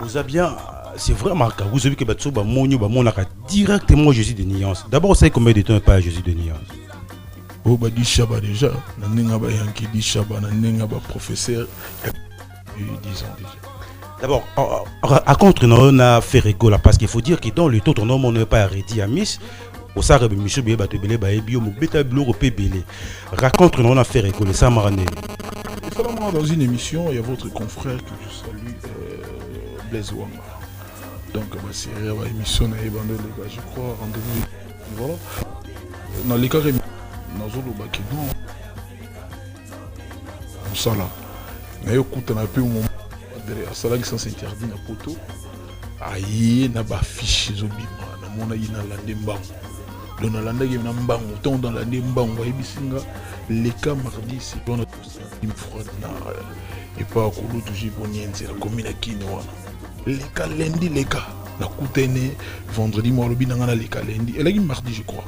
Vous avez bien, c'est vraiment que vous avez vu que Batsoba Monyo Bamonaka directement Jésus de Nuance. D'abord, c'est combien de temps pas Jésus de Nuance? Oh, bah, dit Chaba déjà. Nanenga ba yanki dit Chaba, nanenga ba professeur. 10 ans déjà. D'abord, à contre, on a fait rigoler parce qu'il faut dire que dans le tout, on n'a pas arrêté à Miss. Au Sarre, Michel Béba, Tebele, Baébio, Mobeta, Bloro, Pébélé. Raconte, on a fait rigoler ça, Marané. Dans une émission, il y a votre confrère que je salue, Blaise Wanga. Donc, c'est une émission, je crois, rendez-vous. Voilà. Dans les cas, dans le bac, non. Ça là. Mais écoute, on a pu au moment. À ça, qui sont interdits dans le poteau. Aïe, n'a pas fiché Zobima. N'a pas landé mbang. Dans la lande, il y a un mbang. Autant dans la lande mbang, on va y les cas mardi, c'est pour notre froide. Et pas à Kolo, toujours pour Nienzi, la commune à Kinoana. Les cas lundi, les cas. La Koutene, vendredi, moi, le binanga, les cas lundi. Et là, il mardi, je crois.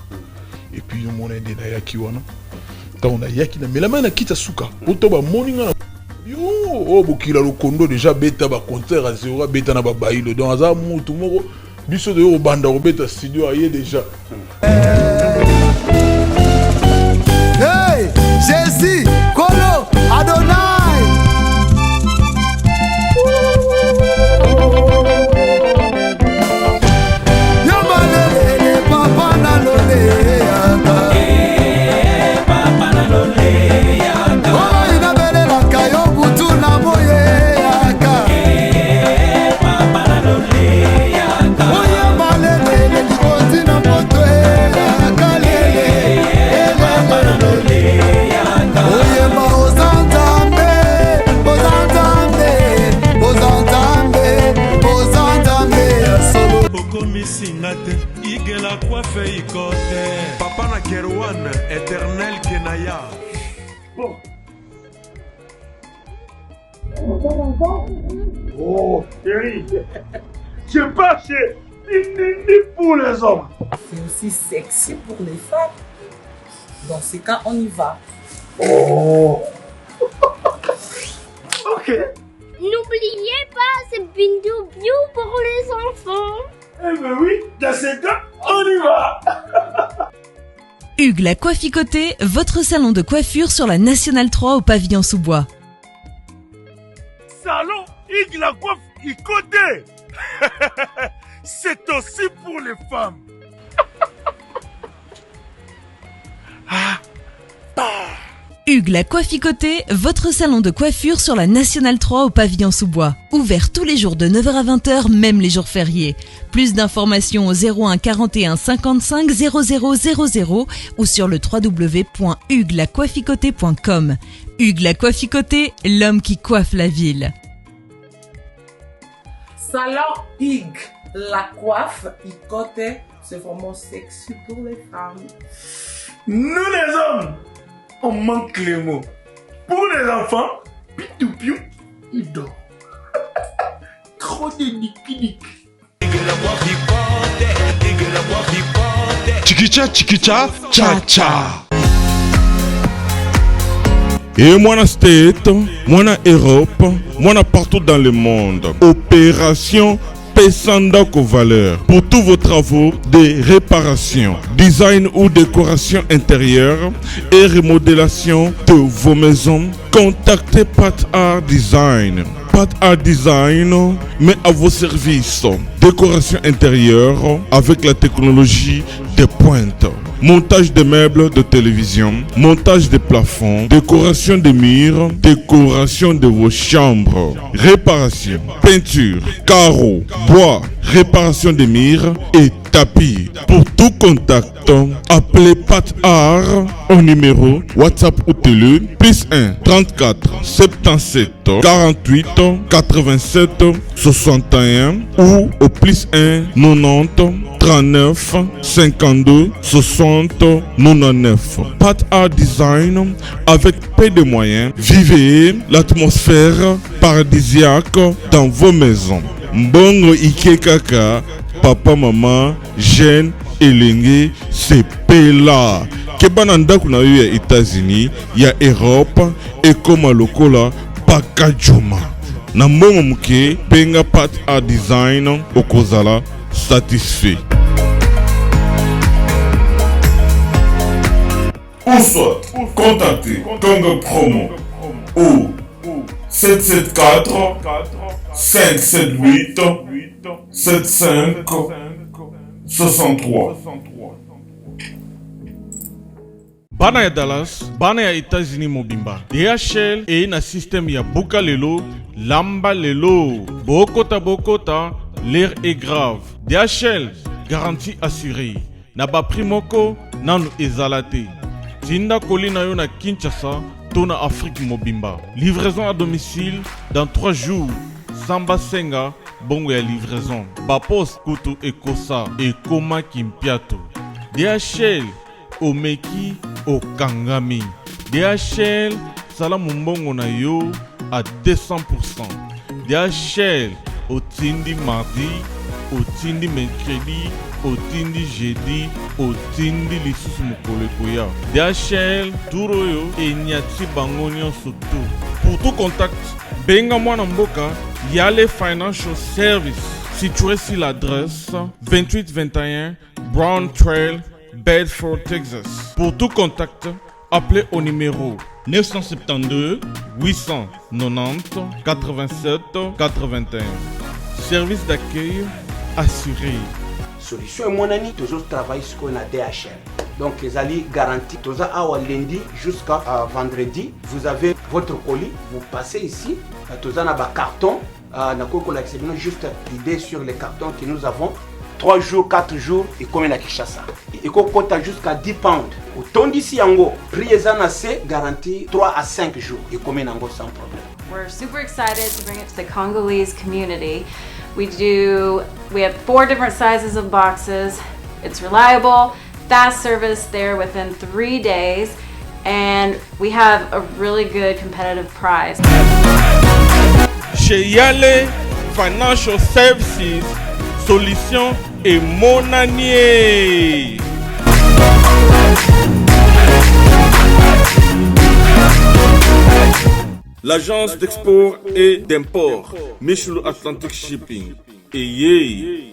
Et puis, on a des Nayakiwana. On a Yakina. Mais la main, a quitté Souka. Autant, morning, oh, bokila le kondo déjà beta ba concert à zéro beta na ba bailo donc aza mutu moko biso de au banda au beta studio aye déjà. Hey, Jésus, Kolo, Adonai. Yamalele papa na lole. Igela coiffe ikote Papa na Kerwan éternel Kenaya. Bon. Oh, chérie, je pas chez ni pour les hommes. C'est aussi sexy pour les femmes. Dans ces cas, on y va. Oh. Ok. N'oubliez pas, c'est Bindou Bio pour les enfants. Eh ben oui, dans ces cas, on y va. Hugues la Coifficoté, votre salon de coiffure sur la Nationale 3 au pavillon sous-bois. Salon Hugues la Coifficoté. C'est aussi pour les femmes. Hugues la Coifficoté, votre salon de coiffure sur la Nationale 3 au pavillon sous-bois. Ouvert tous les jours de 9h à 20h, même les jours fériés. Plus d'informations au 01 41 55 00 00 ou sur le www.huguelacoifficoté.com. Hugues la Coifficoté, l'homme qui coiffe la ville. Salon Hugues la Coifficoté, c'est vraiment sexy pour les femmes. Nous les hommes, on manque les mots. Pour les enfants, pitou-piou, il dort. Trop de nick. Chikicha, chikicha, cha cha. Et moi na State, moi na Europe, moi na partout dans le monde. Opération Pesandako Valeur pour tous vos travaux de réparation, design ou décoration intérieure et remodélation de vos maisons. Contactez Pat Art Design. Pat Art Design met à vos services décoration intérieure avec la technologie de pointe. Montage des meubles de télévision, montage des plafonds, décoration des murs, décoration de vos chambres, réparation, peinture, carreaux, bois, réparation des murs et tapis. Pour tout contact, appelez Pat Art au numéro WhatsApp ou télé +1 34 77 48 87 61 ou au +1 90 39 52 60 99. Pat Art Design avec peu de moyens. Vivez l'atmosphère paradisiaque dans vos maisons. Mbongo Ike Kaka, papa, maman, jeune, elenge, c'est Pela. Kebananda kuna eu ya États-Unis, ya Europe, et comme lokola Pakajuma. na mbongo muke penga pat a design okozala satisfait. Ou soit contactez Congo Promo au 774 578 75 63. Bana ya Dallas, bana ya États-Unis mobimba. DHL et na système ya buka lelo, lamba lelo. Bokota, l'air est grave. DHL, garantie assurée. Na ba primoko, nanu ezalate. Tinda kolina yo na Kinshasa, tona Afrique mobimba. Livraison à domicile dans 3 jours. Samba Senga, bongo ya livraison. Bapos kutu ekosa, ekoma kimpiato. DHL, omeki okangami. DHL, salamu mbongo na yo à 200%. DHL, otindi mardi, otindi mercredi, otindi jeudi, otindi lisusu mokolo ekoya. DHL, turoyo enyati bango nyonso tu. Pour tout contact, benga mwana mboka Yale Financial Service, situé sur l'adresse 2821 Brown Trail, Bedford, Texas. Pour tout contact, appelez au numéro 972 890 87 81. Service d'accueil assuré. Solution mon ami, toujours travailler sur la DHL. Donc les alliés garantis, tous à lundi jusqu'à vendredi, vous avez votre colis, vous passez ici, tous à un carton, juste l'idée sur les cartons que nous avons. 3 jours, 4 jours, et comme la Kinshasa. Et qu'on compte jusqu'à 10 pounds. Autant d'ici en haut, prix est garanti 3 à 5 jours, et comme en haut sans problème. We're super excited to bring it to the Congolese community. We have 4 different sizes of boxes. It's reliable, fast service there within 3 days, and we have a really good competitive price. Chez Yale Financial Services, solution et mon année. L'agence d'export et d'import Michelo Atlantic Shipping et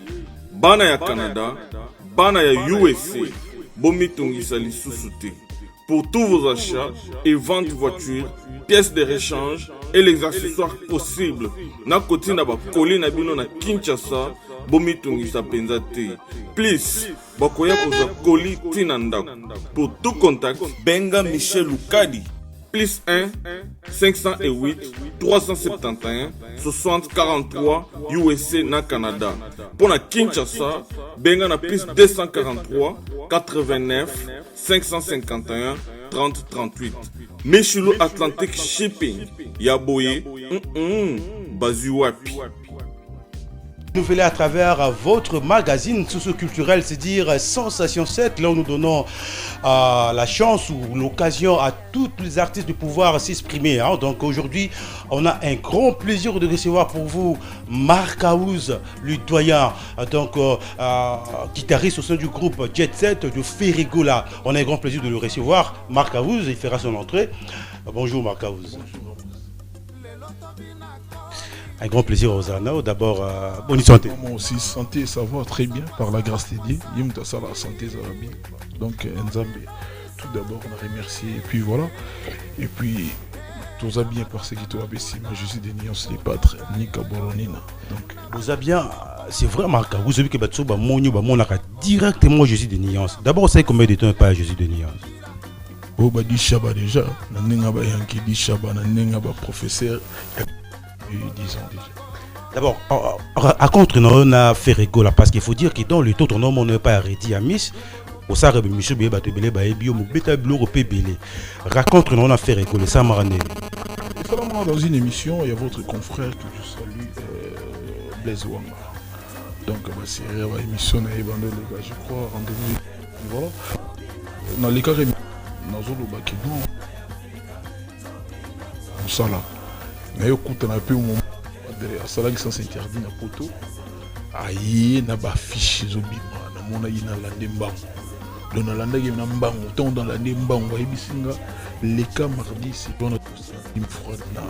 bana ya Canada, bana ya USA, bomitongisa lisusu te. Pour tous vos achats et ventes de voitures, pièces de rechange et les accessoires possibles, na koti na ba koli na bino na Kinshasa, bomitongisa penza te. Please, bakoya koza koli tina ndako. Pour tout contact, benga Michel Lukadi. Plus 1 508 371 60 43 USA na Canada. Pour la Kinshasa, benga na plus 243 89 551 30 38. Michelo Atlantic Shipping. Yaboye, Bazuapi. Nouvelle à travers votre magazine socio-culturel, c'est-à-dire Sensation 7. Là où nous donnons la chance ou l'occasion à tous les artistes de pouvoir s'exprimer. Hein. Donc aujourd'hui, on a un grand plaisir de recevoir pour vous Mark House, le doyen, donc guitariste au sein du groupe Jet Set de Ferregola. On a un grand plaisir de le recevoir. Mark House, il fera son entrée. Bonjour Mark House. Un grand plaisir aux Arnaud. D'abord, bonne santé. Moi aussi, santé, ça va très bien par la grâce de Dieu. Ça la santé, ça va bien. Donc, Nzambe, tout d'abord, on a remercié. Et puis voilà. Et puis, tout ça bien parce que tu as baissé. Moi, je suis de Nyons, les pâtres, Nika Boronina. Donc, vous avez bien, c'est vraiment que vous avez que directement Jésus de Nyons. D'abord, vous savez combien de temps pas Jésus de Nyons? Oh, bah, dit Chaba déjà. Nanenga ba yanki, dit Chaba, nanenga ba professeur. 10 ans déjà. D'abord, raconte-nous à Ferregola parce qu'il faut dire que dans le tout, on n'a pas arrêté à Miss. Au Sarre de Michel Béba de Belé, Baébio, Moubeta Bloro Pébélé. Raconte-nous à Ferregola, ça m'a rendu. Dans une émission, il y a votre confrère que je salue, Blaise Wanga. Donc, c'est une émission, je crois, rendez-vous. Voilà. Dans les cas, dans le Bakidou, ça là. Mais écoute, on a peu au moment à ça qui sont interdits na poto. Aïe, na ba fiche zobima, na mona ina la ndemba. Dans la ndenge na mbango, tant dans la ndemba, on va ibisinga les cas mardi c'est pour notre une fois na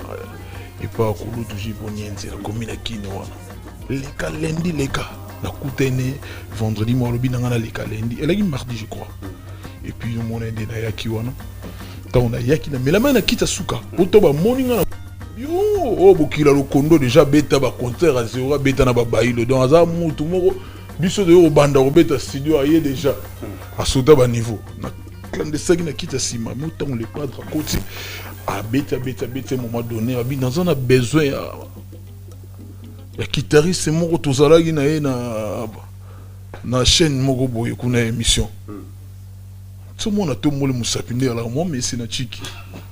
et pas kolo toujours bonienze la commune à Kino leka lundi leka la koutene vendredi moi lobi nangana leka lundi elle a mardi je crois et puis mon ende na yaki wana on a yaki na mais la main na kita suka auto ba morning na yo o bokila lo kondo déjà beta ba concert à zéro beta na ba bailo donc aza mutu moko biso de o banda o beta studio aye déjà à soda ba niveau na clandestin na kita sima mais autant les padres à côté à beta moment donné abi dans on a besoin ya guitariste moko tozalaki na ye na chaîne moko boye kuna émission tout le monde a tombé le moussapinde alors moi mais c'est na chiki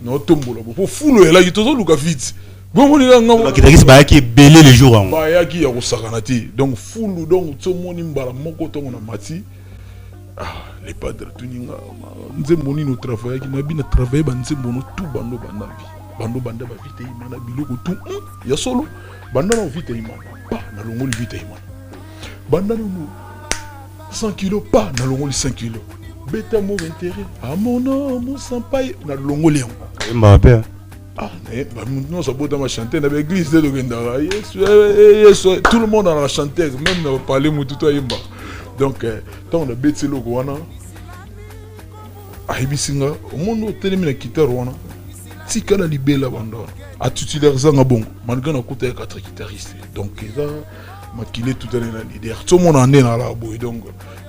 na tombé là pour fulo là il tozo luka vite bon on est ngam guitariste ba qui belé les jours en ba ya ki ya kosakanati donc fulo donc tout le monde mbala moko to na mati les padres tuninga nze moni no travail qui na bina travail ba nze mono tout bando banda ba vite imana biloko tout ya solo banda na vite imana pa na longoli vite imana banda no 100 kilos pas na longoli 5 kilos beta mo intérêt à mon nom sans paille na longoli Mbappé non ça bota ma chanter na l'église de Gendara yes tout le monde a chanté même parler mutu to yimba donc tant on a bêté logo wana ahibisinga au monde telemi na guitare wana tika na libela banda a titulaire zanga bon malgré na kota 4 guitaristes donc ça makile tout à l'heure leader tout le monde en est là boy donc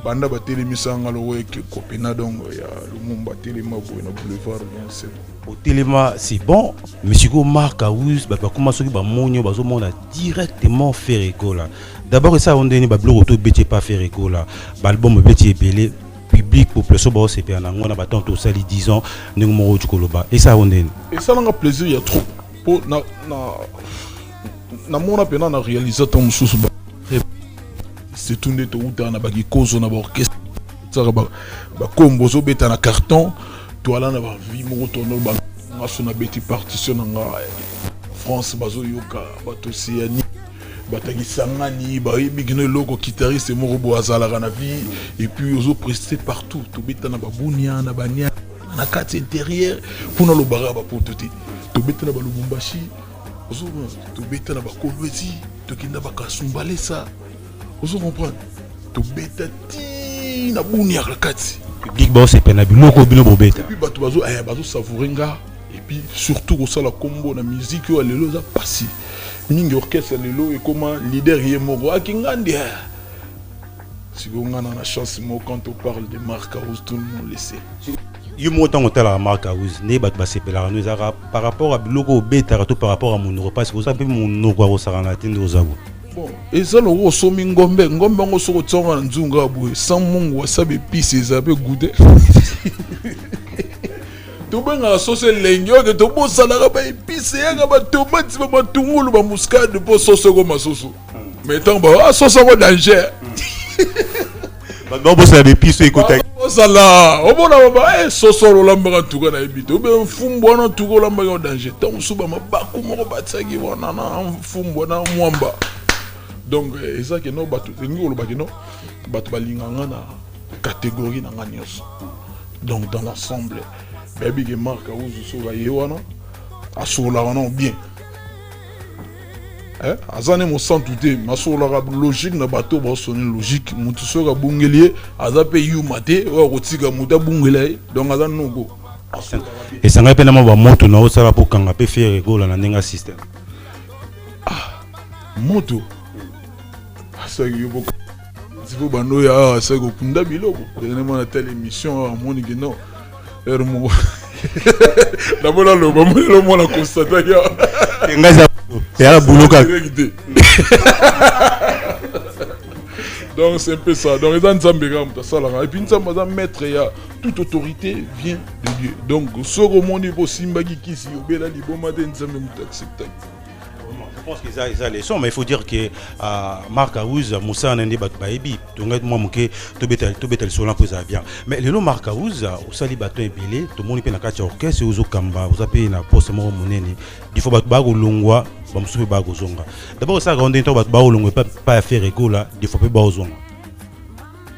banda ba telemi sanga lo weke kopena donc ya lumumba telema boy na boulevard c'est au téléma c'est bon monsieur go Marc Aouz ba comment soki ba monyo ba zo mona directement Ferrego là d'abord ça on deni ba blog auto beti pas Ferrego là ba album beti belé public population ba c'est pe na ngona ba tanto sali 10 ans ningo mo du koloba et ça on deni et ça n'a plaisir il y a trop pour na mona pena na réalisateur mususu ba c'est tout net ou dans ba kozo na ba orchestre ça ba kombo zo beta na carton toi là na ba vie mo tourner ba na beti partition na France bazo yoka bato siani bataki sangani ba bigino logo guitariste mo bo azala na vie et puis ozo prester partout to beta na ba bunia na bania na carte intérieure pour na lo bara ba pototi to beta na ba Lubumbashi ozo to beta na ba Kolwezi to kinda ba Kasumbale ça ozo comprendre to beta ti na bunia la carte Big Boss et Penabi loko bino bobeta et puis bato bazo savourenga et puis surtout au sala combo na musique yo lelo za passi mingi orchestre lelo et comment leader yemoko akingandi si vous avez la chance moi quand on parle de Marc Aouz tout le monde le sait yo montant on la Marc Aouz ne bat ba sepela nous par rapport à loko beta par rapport à mon repas vous savez mon noko sarana tinde ozago bon et ça le rosso ngombe ngo soko tsonga nzunga boye sans mungu wasabe pisse zabe goûter to benga sauce lengyo que to bosala ka ba pisse ya ba tomate ba tungulu ba muscade po sauce ko masoso mais tant ba sauce ko danger ba bosala be pisse écoute sala o bona ba sauce lo lamba tuka na ebito be mfumbo na tuko lamba ko danger tant suba mabaku moko batsaki wana na mfumbo na mwamba. Donc ça que non batu ngolo ba non batu balinganga na catégorie na nganyos donc dans l'ensemble baby que Marc Aouz so ba yewana asola wana bien azane mo sans douter masola logique na bato ba sonner logique mutu so ka bungelier azape yu mate o kotika muta bungela donc azan nogo et ça ngapena mo ba moto na osala pour kanga pe faire gola na nenga système moto ça y est beaucoup si vous bando ya ça go kunda biloko dernièrement na telle émission à mon non ermo la voilà le moment la constater ya ngaza ya buluka donc c'est un peu ça donc les nzambe comme ça là et puis nzambe za maître ya toute autorité vient de Dieu donc soko moni bo simba kisi obela liboma de nzambe mutu acceptable. Je pense qu'ils ont les sons, mais il faut dire que Marc Aouz, Moussa Nandi Batbaïbi, tout le monde qui est sur la pose bien. Mais le nom Marc Aouz, au sali bateau est belé, tout le monde peut na kacha orchestre, au Kamba, vous avez na poste mort monene. Il faut battre bago longwa, bam soupe bago zonga. D'abord ça quand on entend battre bago longwa pas faire égo là, il faut pas bago zonga.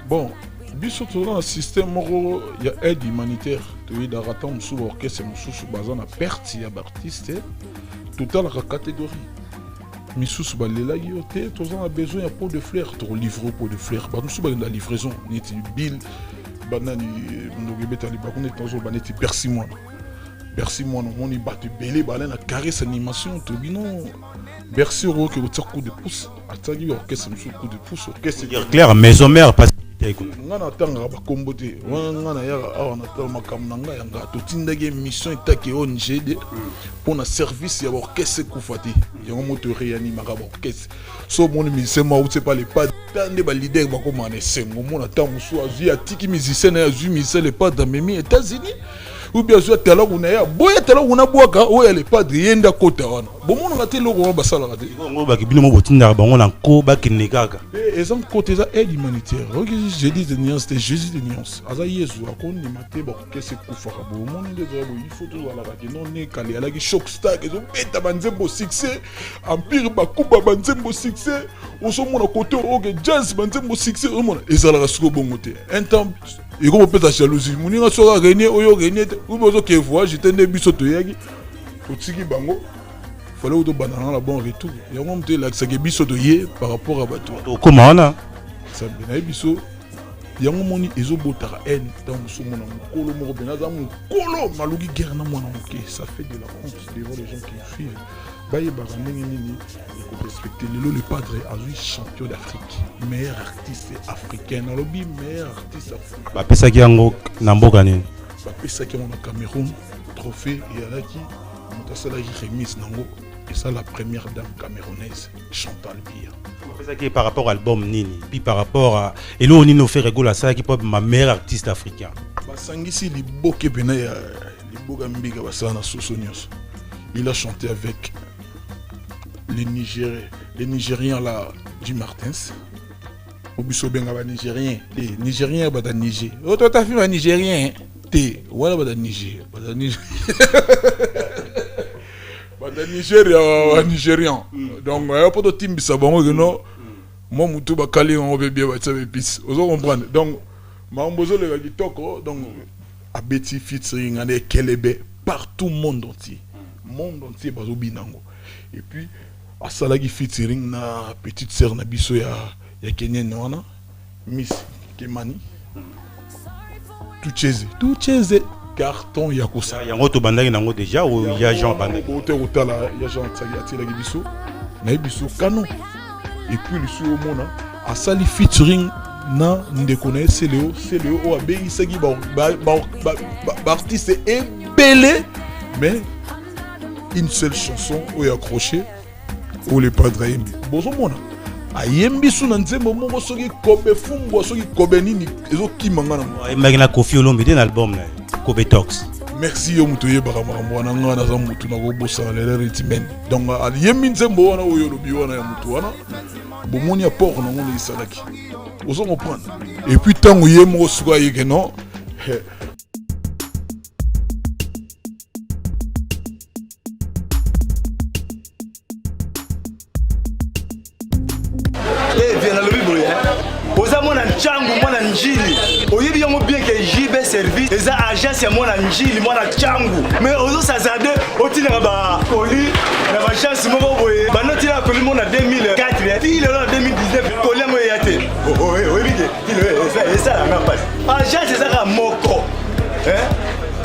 Bon, biso tout dans un système moro, il y a aide humanitaire. Tu es d'arrêter un sous orchestre, un sous bazan à perte, il y a artiste. total la catégorie. Misusu balelaki yo te toza na besoin ya pot de fleurs to livrer pot de fleurs ba musu ba na livraison neti bill banani ndogebeta li ba ko neti tozo ba neti Bercy mwana moni bato belé bala na caresse animation to bino Bercy ro que votre coup de pouce ataki orchestre musu coup de pouce orchestre clair maison mère parce ngana tanga ba kombo te ngana ya awa na tala makamna nga yanga to tindage mission etaki ONG pour na service ya orchestre kufati yango moto réanime ka orchestre so mon musicien ma ou c'est pas les pas tande ba leader ba ko mané sengo mona tango so azu atiki musicien na azu musicien les pas dans mes États-Unis ou bien zo tala kuna ya boya tala kuna boka o ya les pas de yenda kota wana bomona ngate loko ba sala ngate ngo ba kibino mo botinda bango na ko ba kinekaka exemple côté ça aide humanitaire je dis des nuances c'est Jésus des nuances aza yesu akoni mate ba kese kufaka bomona ndezo il faut tout ala ka non ne kali ala ki shock star ke zo beta banzembo succès empire ba kuba banzembo succès o so mona côté o ke jazz banzembo succès o mona ezala ka suko bongo te un temps et comme peut-être jalousie moninga soka gagner oyo gagner ou bozo ke voix j'étais ne biso to yaki otiki bango fallait auto banana la bon retour et on me la que biso to yé par rapport à bato comment on a ça bena biso yango moni ezo botaka en dans musu mona mukolo moko benaza mukolo maluki guerre na mwana moké ça fait de la honte devant les gens qui nous suivent baye barandengi nini pour respecter le padre azui champion d'Afrique meilleur artiste africain na lobby meilleur artiste africain ba pesa ki yango na mboka nini ba pesa ki na Cameroun trophée et alaki motasala remise nango et ça la première dame camerounaise Chantal Biya pesa ki par rapport à l'album nini puis par rapport à elo nino fait rigola ça qui peut ma meilleur artiste africain ba sangisi liboke pena ya liboka mbika basana na sosonios il a chanté avec les Nigériens là du Martins. Obiso benga ba Nigérien, les Nigériens ba da Niger. Oh toi ta fille ba Nigérien, té wala ba da Niger, ba da Niger. Ba da Nigeria Nigérian. Donc pour to timbisa bango que non moi mutu ba kali on be bien ba tsabe pis. Ozo comprendre. Donc ma mbozo le ga kitoko donc abeti featuring ane kelebe partout monde entier. Monde entier bazo binango. Et puis asalaki featuring na petite sœur na biso ya Kenyan wana Miss Kemani tout cheze carton ya kosa yango to bandaki nango déjà ou ya Jean bandaki otala ya Jean tsaki atilaki biso na biso canon et puis le sur mona asali featuring na ndeko na Cléo o abengisaki ba artiste ebele mais une seule chanson où il a accroché ou les padres yembi bozo mona ayembi suna nzembo moko soki kobe fumbo soki kobe nini ezo kimanga na imagine Kofi Olomide na album na Kobe Talks merci yo muto ye baka makambo wana nga na za mutu na ko bosa le ritmen donc ayembi nzembo wana oyo lobi wana ya mutu wana bomoni apport na ngone isalaki ozo comprendre et puis tango ye moko suka yeke non changu mwana njili oyebi yango bien que JB service eza agence ya mwana njili mwana changu mais ozo sazade otina ba koli na ba chance moko boye banoti na koli mona 2004 il est là 2019 koli mo yate oyebi que il ça la même passe agence eza ka moko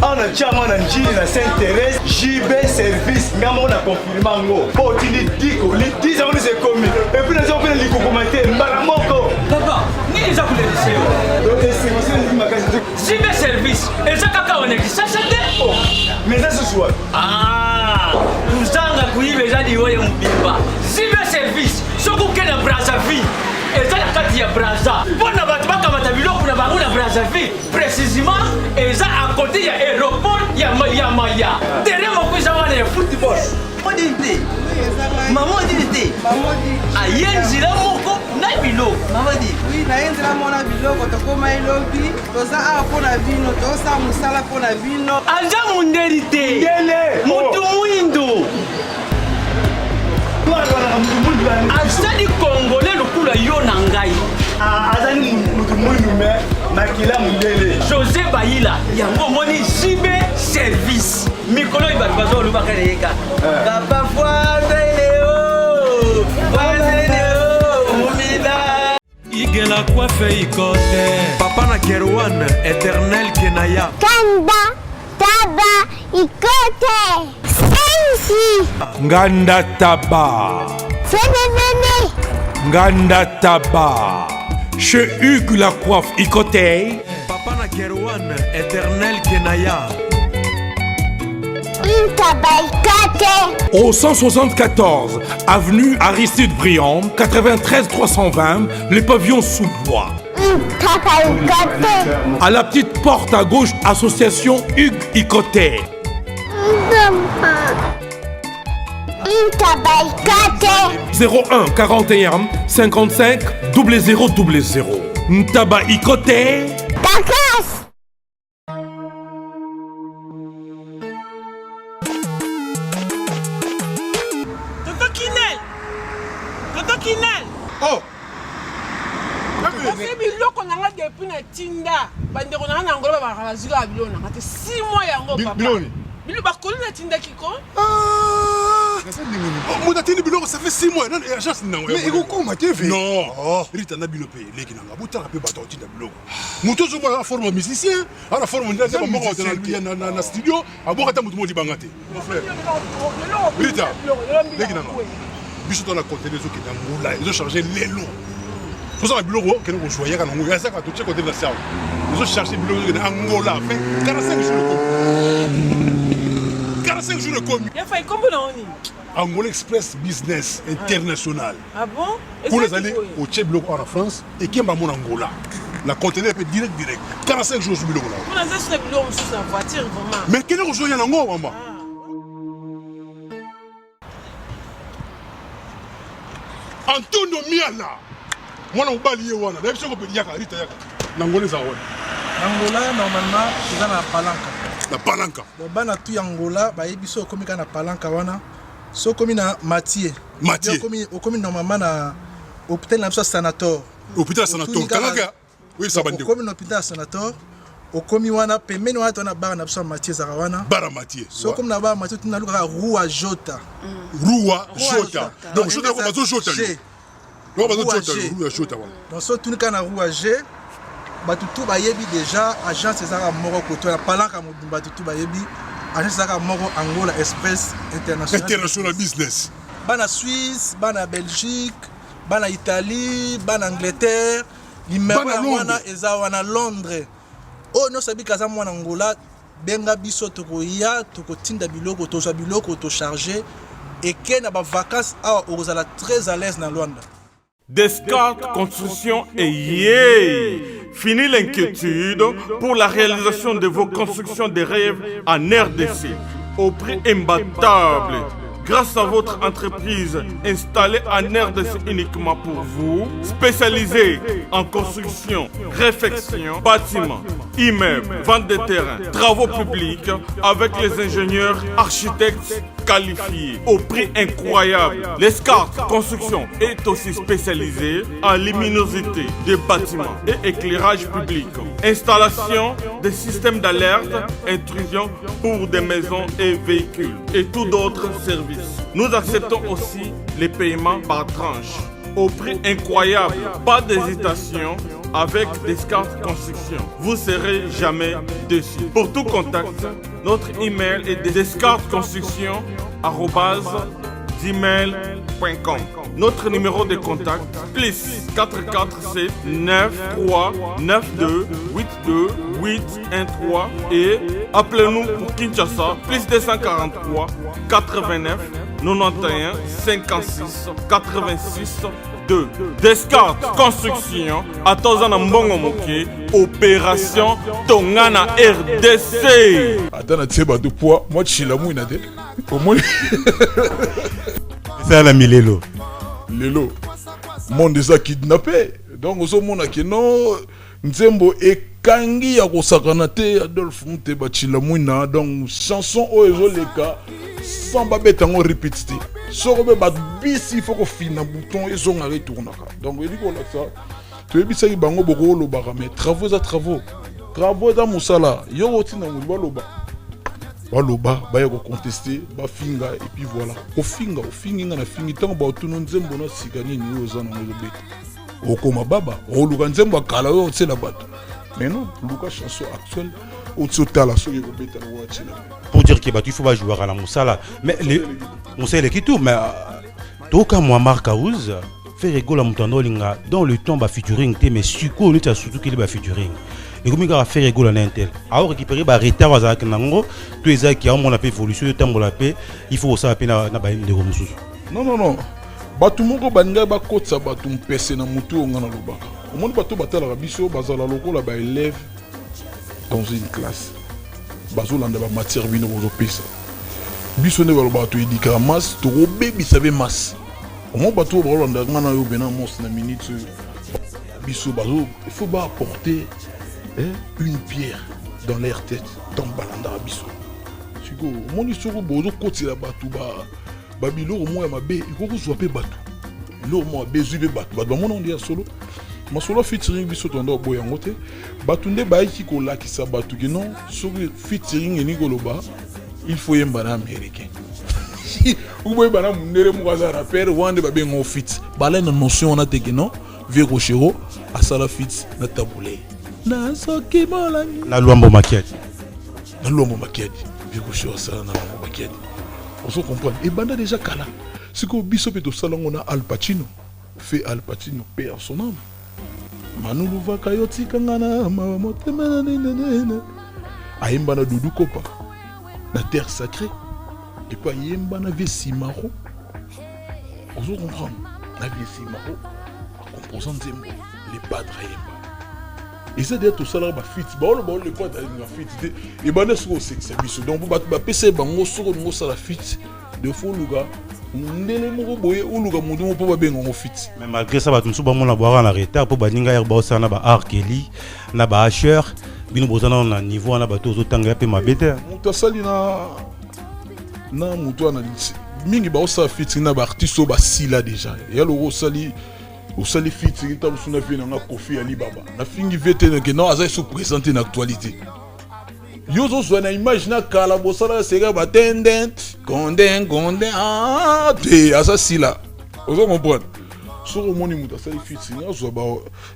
on a déjà mon njili na Sainte-Thérèse JB service ngamo na confirmer ngo po tini diko li 10 ans c'est commis et puis les autres les commenter mbala moko papa ni les akule diseo donc c'est aussi une magasin JB service et ça kaka on est ça oh mais ça ce soir uzanga kuibe jadi wewe mbimba JB service soko kena Brazzaville et ça la carte ya Brazza bona batu bakamata biloko na bango na Brazzaville précisément et ça à côté ya aéroport ya Maya terrain moko za wana ya football odinte maman odinte ayenzi la moko na biloko maman dit oui na yenzi la mona biloko to koma elobi toza a pona vino to sa musala pona vino anja munderite yele mutu mwindo azali congolais lokula yo na ngai azali mutu mwindu me makila mundele José Bayila yango moni JB service mikolo ibatu bazo lubaka yeka parfois que la coiffe ikote. Papa na Kerwan, éternel Kenaya. Kanda, taba, ikote. Sensi. Nganda Taba. Fenenene. Nganda Taba. Chez Hugues la coiffe ikote. Papa na Kerwan, éternel Kenaya. Au 174 avenue Aristide Briand, 93 320, les pavillons sous bois. À la petite porte à gauche, association Hugues Ikoté. 01 41 55 0000. Ntaba Ikoté. Oh! C'est biloko nanga depuis na tinda. Bandeko nanga na ngolo ba bazika biloko nanga te 6 mois yango papa. Biloni. Bilo ba kolo na tinda kiko? Ah! Mon atteint biloko ça fait 6 mois. Non, agence non. Mais iko koma TV. Non. Oh, Rita na bilope leki nanga. Bota pe bato tinda biloko. Muto zo la forme musicien, à la forme de la moko na studio, aboka ta mutu mo libangate. Mon frère. Rita. Leki nanga. Biso dans la conteneur qui est dans le moulin, ils ont changé les lots. Pour ça, le bureau, que nous choisissons, il y a ça qui a touché côté de la salle. Ils ont cherché le bureau en Angola, fait 45 jours de commis. 45 jours de commis. Il a fait combien d'années? Angola Express Business International. Ah bon? Pour les aller au Tchèque en France et qui est en Angola. La conteneur est direct. 45 jours sur le bureau. On a acheté le bureau sur sa voiture, vraiment. Mais quel est le jour il y a en Angola, maman? Antonio Miala, moi on va lier wana. D'ailleurs, on peut dire Rita yaka. Nangola za wana. Angola normalement c'est na palanka. Na palanka. Donc bana tu Angola ba yebiso komi kana palanka wana. So komi na Mathieu. Komi normalement na hôpital na sanator. Hôpital sanator. Kalaka. Oui, ça bande. Komi na hôpital sanator. Okomi wana pembeni wana tona bara na biso Mathieu Zarawana. Bara Mathieu. So comme na bara Mathieu tuna luka Rua Jota. Rua Jota. Donc Jota ko bazo Jota. Donc bazo Jota, Rua Jota wana. Donc so tuni kana Rua G. Batutu ba yebi déjà agence Zara moko koto na palanka mo batutu ba yebi agence Zara moko Angola Express International. International Business. Bana Suisse, bana Belgique, bana Italie, bana Angleterre, numéro wana eza wana Londres. Oh non sabi kaza mwana Angola benga biso tokoya tokotinda biloko toza biloko to charger et que na ba vacances a ozala très à l'aise na Luanda. Descartes Construction et yeah! Fini l'inquiétude pour la réalisation de vos constructions de rêves en RDC au prix imbattable. Grâce à votre entreprise installée en RDC uniquement pour vous, spécialisée en construction, réfection, bâtiments, immeubles, vente de terrains, travaux publics, avec les ingénieurs architectes qualifiés au prix incroyable. Descartes Construction est aussi spécialisée en luminosité des bâtiments et éclairage public, installation des systèmes d'alerte, intrusion pour des maisons et véhicules et tout d'autres services. Nous acceptons aussi les paiements par tranche au prix incroyable. Pas d'hésitation avec Descartes Construction. Vous ne serez jamais déçus. Pour tout contact, notre email est descartesconstruction@gmail.com. Notre numéro de contact plus 447 93 92 82 813 et appelez-nous pour Kinshasa plus 243 89 91 56 86 2. Descartes Construction à Tozana Mbongo Moké, opération Tongana RDC. Attends, tu sais pas de poids, moi je suis là, moi il au moins. C'est la Milelo. Lelo, monde des a kidnappé. Donc au monde qui non, Nzembo et Kangi a kosakanate Adolphe Muteba Chilamouina donc chanson oezo leka sans babeta on répéter. Sorobe bat bisi il faut qu'on finisse un bouton et on retourne. Donc il dit qu'on a ça. Tu es bisa bango boko lo mais travaux à travaux. Travaux à musala. Yo otina mulba loba. Baloba baya ko contester ba finga et puis voilà. Au finga na fingi tant ba tuno Nzembo na sigani ni ozana mo beta. okoma baba oluka nzembo akala oyo otiela bato mais non luka chanson actuelle otiotala soki ekobetala oatiela pour dire que il faut pas jouer à la moussala mais moussala qui tout mais toka Muammar Kaouz fait rigoler mutando linga dans le temps ba featuring mais suko on est surtout qu'il ba featuring et comme il a fait rigoler na intel a récupérer ba retard azak nango tout ezaki qui a mon appel évolution de temps la paix il faut ça appel na ba ndeko mususu non bato moko baninga bakotisa bato mpese na mutu oyo nga na lobaka omoni bato batalaka biso bazala lokola baélève dans une classe bazolanda bamatière bino bozopesa biso nde balobaka toyedikaka masse tokobebisa be masse omoni bato oyo baolanda nga na yo bena mos na minute oyo biso bazo il faut baapporter une pierre dans leur tête ntango balandaka biso sikoyo omoni soko bozokotela bato babiloko moya mabe ikokozwa mpe bato biloko moya mabe ezwi mpe bato bamona onde ya solo masolo featuring biso tonda oboya yango te bato nde bayiki kolakisa bato ke non soki featuring eningi koloba il faut yemba na américain uboyeba na mundele moko aza rapper wana nde babenga fit balai na notion wana te ke non vie rochero asala fit na tabule nasoki molangi na lwambo makiadi vie rochero asala na lwambo makiadi on comprend et banda déjà kala c'est que biso pe to salongo na Al Pacino fait Al Pacino perd son âme manulu vakayoti kangana motema na ayemba na Doudou Kopa na terre sacrée et puis ayemba na vie simaro on comprend na vie simaro composant nzembo les padres ayemba et ça d'ailleurs tout ça là ba fit le pas na fit et banda soko sexe biso donc ba pese bango soko ngo sala fit de fou luga ndele moko boye uluga mundu mo po ba benga ngo fit mais malgré ça ba tumsu ba mona boira na retard po ba ninga yer ba osana ba arkeli na ba asher bino bozana na niveau na ba tozo tanga pe mabete mutu sali na mutu na mingi ba osala fit na ba artiste ba sila déjà ya lo sali osali featuring tabu suna vie na Kofi Alibaba na fingi vete que non aza se présenter na actualité yozo so na image na kala bosala sega ba tenden gonden ah te asa sila ozo comprendre so moni muta sali featuring azo ba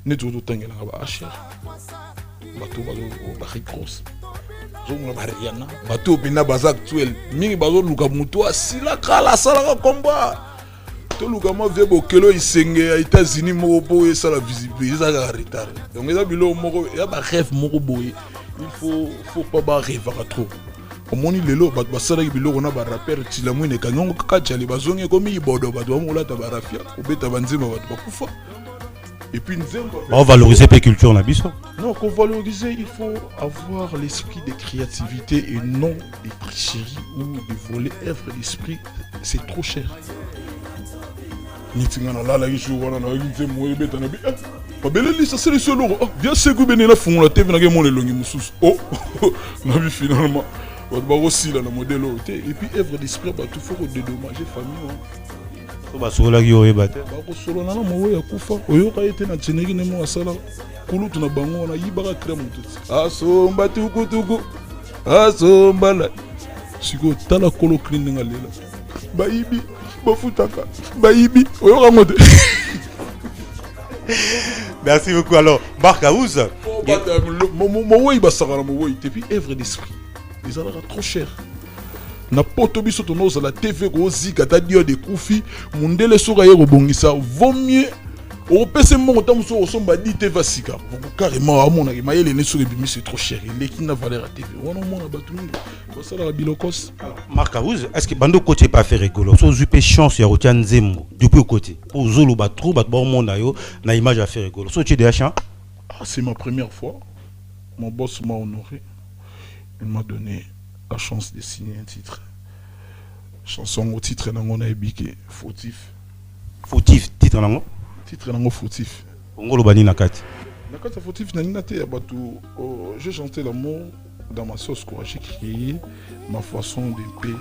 neto to tangela ba asher bato ba recross zo na ba riana bato bina baza actuel mingi bazo luka muto asila kala sala combat tout le monde vient bokelo isenge aux États-Unis moko et ça la visibilité ça a retard donc ça bilo moko ya ba rêve moko boye il faut pas ba rêver trop omoni lelo ba sala bilo na ba rapper tilamwine kanongo kakachali bazonge komi ibodo ba do mola ta ba rafia obeta banzima ba kufa et puis on valoriser la culture na biso non qu'on valoriser il faut avoir l'esprit de créativité et non des tricheries ou de voler œuvre d'esprit c'est trop cher nitingana lala yishu wana na yinze moye beta na bi babele lisa c'est le seul oh bien segu benela fond la tv na ke mon longi mususu oh na bi finalement ba aussi là le modèle et puis œuvre d'esprit ba tout faut dédommager famille so ba sola ki oye bate ba ko solo na mo ya kufa oyo ka ete na tseneki ne mo asala kulutu na bango na yibaka crème mututi asomba tukutuku asomba la siko tala kolo clean nga lela baibi bafutaka baibi oyo kamote. Merci beaucoup. Alors, Barkaouz. Mon oui, basara mon oui. Et puis œuvre d'esprit. Ils ont trop cher. Na poto biso tonoza la TV rozi kata dio de kufi mundele soka yero bongisa vaut mieux au pese mon temps so osomba di TV sika. Carrément à mon ma yele ne so bimi c'est trop cher. Il est qui n'a valeur à TV. On mona batu mingi. Ko sala bilokos. Barkaouz, est-ce que bando côté pas faire rigolo? So jupe chance ya rotia nzembo depuis côté. Pour zolo ba trop ba bon monde yo na image à faire rigolo. So tu des chant? C'est ma première fois. Mon boss m'a honoré. Il m'a donné la chance de signer un titre. Chanson au titre nango na ebike fautif. Fautif titre nango? Titre nango fautif. Ngolo bani nakati. Nakati fautif na ninate ya batu j'ai chanté l'amour dans ma sauce quoi, j'ai créé ma façon de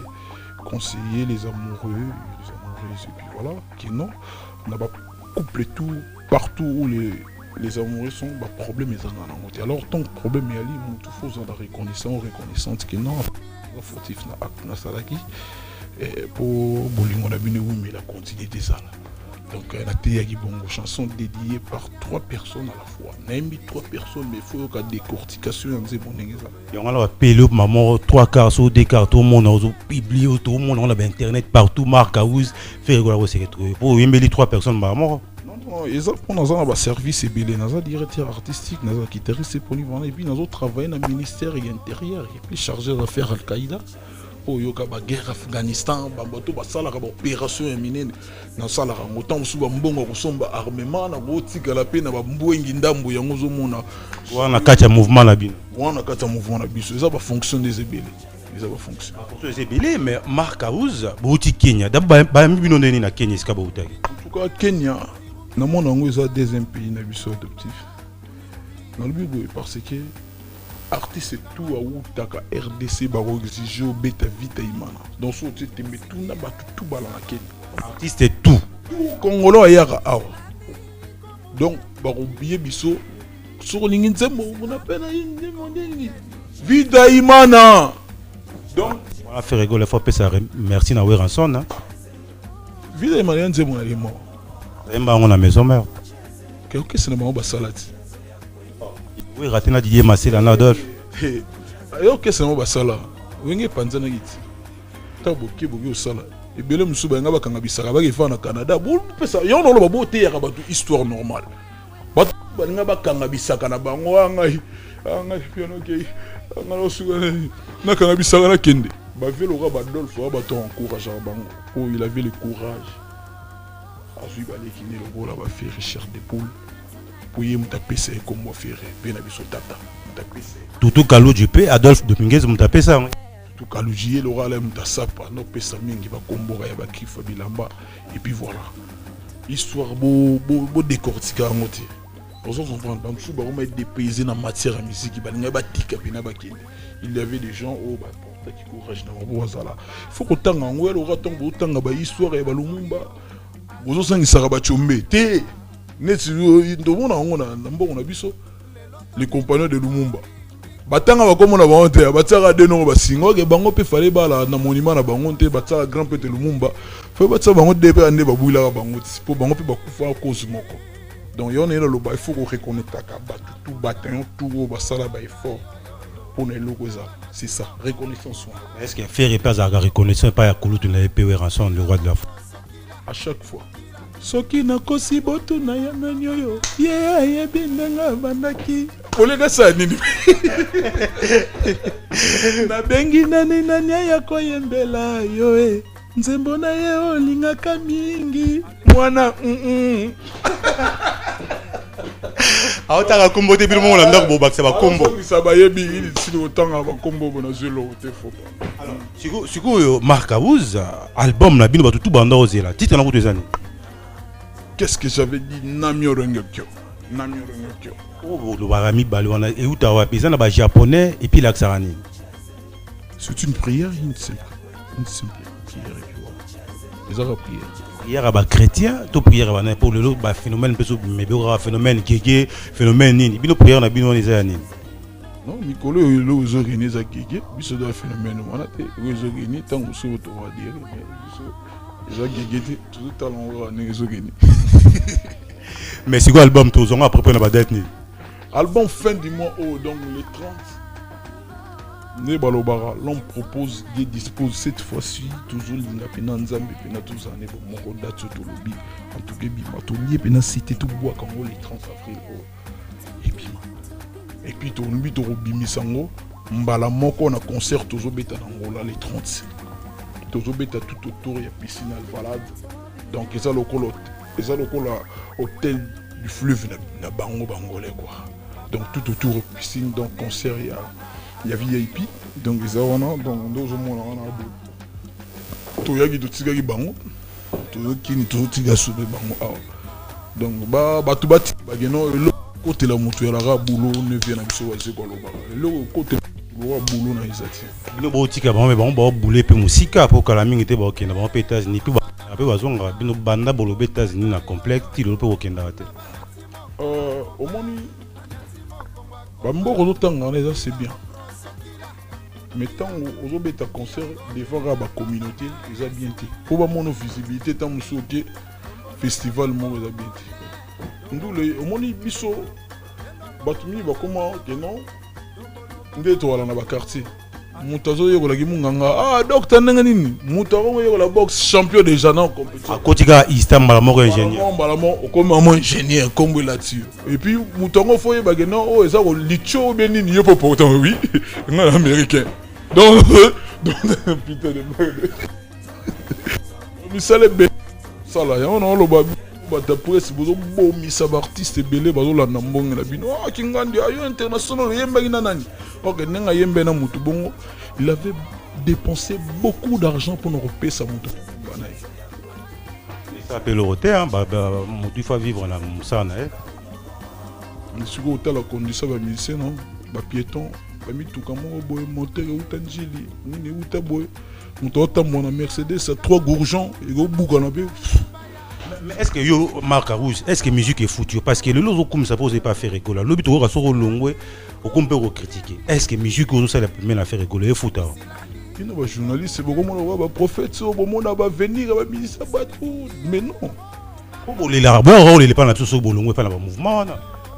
conseiller les amoureux et puis voilà, qui non, on a pas couplé tout partout où les amoureux sont, bah problème est en alors tant que problème est ali, mon tout faut en reconnaissante que non, fautif na acte na salaki et pour bolingo na bine oui mais la continuité ça là. Donc, la Théagi Bongo, chanson dédiée par 3 personnes à la fois. N'aimez 3 personnes, mais il faut que la décortication soit bonne. Et on a payé maman 3 quarts sur 2 quarts, tout le monde a publié, tout le monde on a internet partout, Marc Aouz, fait rigoler aussi retrouver. Pour aimer 3 personnes, maman. Non, ils ont un service et belé, ils ont directeur artistique, ils ont guitariste polyvalent, et puis ils ont travaillé dans le ministère intérieur, et puis chargé d'affaires Al-Qaïda. Pour la guerre Afghanistan, la opération éminente, dans la autant de armement, on a 4 mouvements là-bas. On a 4 mouvements là-bas. Ça va fonctionner des ébélés. Ça va fonctionner. Des ébélés, mais Marc Aouz, Bouti Kenya. D'abord, il y a Kenya. En tout cas, Kenya, dans mon monde, il y a des pays adoptifs. Dans le but, parce que artiste tout à où taka RDC baro exige au beta vita imana donc so tu te mets tout na ba tout bala na Kenya artiste tout congolais yaka awa donc baro biye biso sur lingi nzembo on appelle vita imana donc on a fait rigoler faut ça merci na Weranson hein vita imana nzembo na limo emba on a maison mère quelque c'est na ba salade. Oui, Ratina Didier Massé, Adolphe. Alors que c'est un sala. Wenge panzana giti. Taboki bogi au sala. Et belé musuba ngaba kanga bisaka ba fa na Canada. Bul pesa yo no ba bote ya ba histoire normale. Ba ngaba kanga bisaka na bango ngai. Ngai piano ke. Ngalo suga na kanga bisaka na kende. Ba velo ba Adolphe ba to encourage bango. Oh, il avait le courage. Azui ba lekini le bola ba faire Richard de Poule. Pour y taper ça comme moi faire bien abisso tata taper ça tout Kalou JP Adolphe Dominguez me taper ça tout Kalou JP l'aura là me sapa no pesa mingi ba kombora ya ba kifa bilamba et puis voilà histoire beau décortiquer en moté aux autres comprendre donc sous ba mettre des paysans en matière de musique ba nga ba tika pena ba kende il y avait des gens au ba qui courage na ba zala il faut que tanga ngwe l'aura tombe tanga ba histoire ya ba Lumumba aux autres sangisa ba chombe té les compagnons de Lumumba. Batanga ba comme na ba honte, batanga de no ba singo ke bango pe fallait bala na monument na bango te batanga grand père de Lumumba. Faut batanga bango de pe ande ba buila bango pour bango pe ba kufa cause moko. Donc yo na lo ba il faut qu'on reconnaisse ka ba tout bataillon tout ba sala ba effort pour les locaux ça. C'est ça, reconnaissance. Est-ce qu'il fait pas à reconnaissance pas ya Kouloutou na épée rançon le roi de la à chaque fois. Soki na kosi botu na yana nyoyo ye binanga bandaki olega sa nini na bengi nani ya koyembela yo nzembo na ye olingaka mingi mwana aotaka kombo te bilmo na ndako bobakisa ba kombo ça ba yebi il sili otanga ba kombo bona zelo te faut pas alors siku Marc Aouz album na bino batutu banda ozela titre na kutezani. Qu'est-ce que j'avais dit Namio Rengekyo. Oh, le barami balwana et utawa pesa na ba japonais et puis l'axarani. C'est une prière, une simple prière et puis voilà. Les autres prières. Prière à ba chrétien, to prière à ba pour le lot ba phénomène peso mais ba phénomène kéké, phénomène nini. Bino prière na bino les années. Non, Mikolo le ozogini za kéké, biso do phénomène wana te, ozogini tango so to va dire mais mais c'est quoi l'album tous on a après la date ni album fin du mois donc le 30 ne balobara l'on propose et dispose cette fois-ci toujours l'inga pena nzambe pena tous années pour mon date sur le lobby en tout cas bima to lié pena cité tout bois quand le 30 avril et puis to nbi to bimi sango mbala moko na concert toujours beta na le 30 beta tout autour il y a piscine Alvalade donc ils ont le hôtel du fleuve na bango bangolais quoi donc tout autour piscine donc concert il y a VIP donc ils ont donc nous au monde on a to yaki to tigaki bango to kini to tiga sube bango donc ba to bati ba geno le côté la moto ya la boulot ne vient na biso wa zeko lo ba le côté boulot na izati bino botika bango me bango bouler pe musika po kala mingi te ba okenda bango pe États-Unis pe ba bazonga bino banda bolo be États-Unis na complexe ti lo pe okenda te au moni ba mboko totanga na c'est bien mais tant aux beta concert devant ba communauté ils a bien été pour ba mono visibilité tant musoke festival moko eza bien te ndule omoni biso bato mingi bakoma ke non nde towala na baquartier moto azoyekolaki munganga docteur ndenge nini moto akoyekola boxe champion déjà na compétition akotika istambala moko ingénieur mbala moko okoma mo ingénieur kombo là-dessus et puis moto ango foye bagena o eza ko licho bien nini yo po pourtant oui nga américain donc putain de merde misale be sala ya on lo ba bata presse bozo bomisa ba artiste belé bazolanda mbonge na bino kingandi ayo international yembaki na nani ok nenga yembe na mutu bongo il avait dépensé beaucoup d'argent pour nous repayer sa moto banaï ça appelle le hôtel hein mutu faut vivre na musana mais sur hôtel la condition ba musicien non ba piéton ba mituka mo boy moteur utanjili nini utaboy mutu otamona Mercedes à 3 gourgons et go bouka na be. Mais est-ce que yo Marc Rouge, est-ce que musique est foutue parce que le lozo comme ça pose pas faire rigoler. Le but au soro longwe au qu'on peut critiquer. Est-ce que musique au ça la première à faire rigoler et fouta. Il y a des journalistes, c'est beaucoup de prophètes, c'est beaucoup de va venir va ministre bateau mais non. Pour les arbres, les pas na tout so bolongwe pas na mouvement.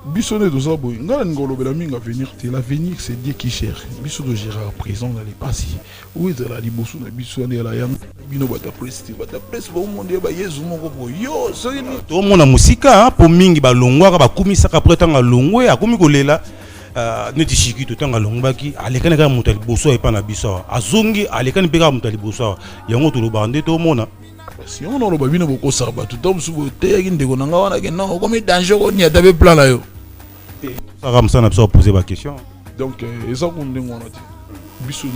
Bissonné de ça boy. Ngala ngolo bela minga venir te l'avenir c'est Dieu qui cherche. Bisso de Gérard présent dans les passés. Où est la libosu na bissonné la yang bino bata presse ba monde ba yezu moko bo yo so ni to mona musika po mingi ba longwa ba kumisa ka preta nga longwe akumi kolela neti shiki to tanga longbaki alekana ka mutali boso e pa na biso azongi alekana pe ka mutali boso yango to lo bande to mona si on lo ba bino boko sarba tout tom subo te yaki ndeko nanga wana ke non comme danger ko ni atabe plan la yo ça comme ça n'a pas posé ma question donc eza ko ndengo na ti biso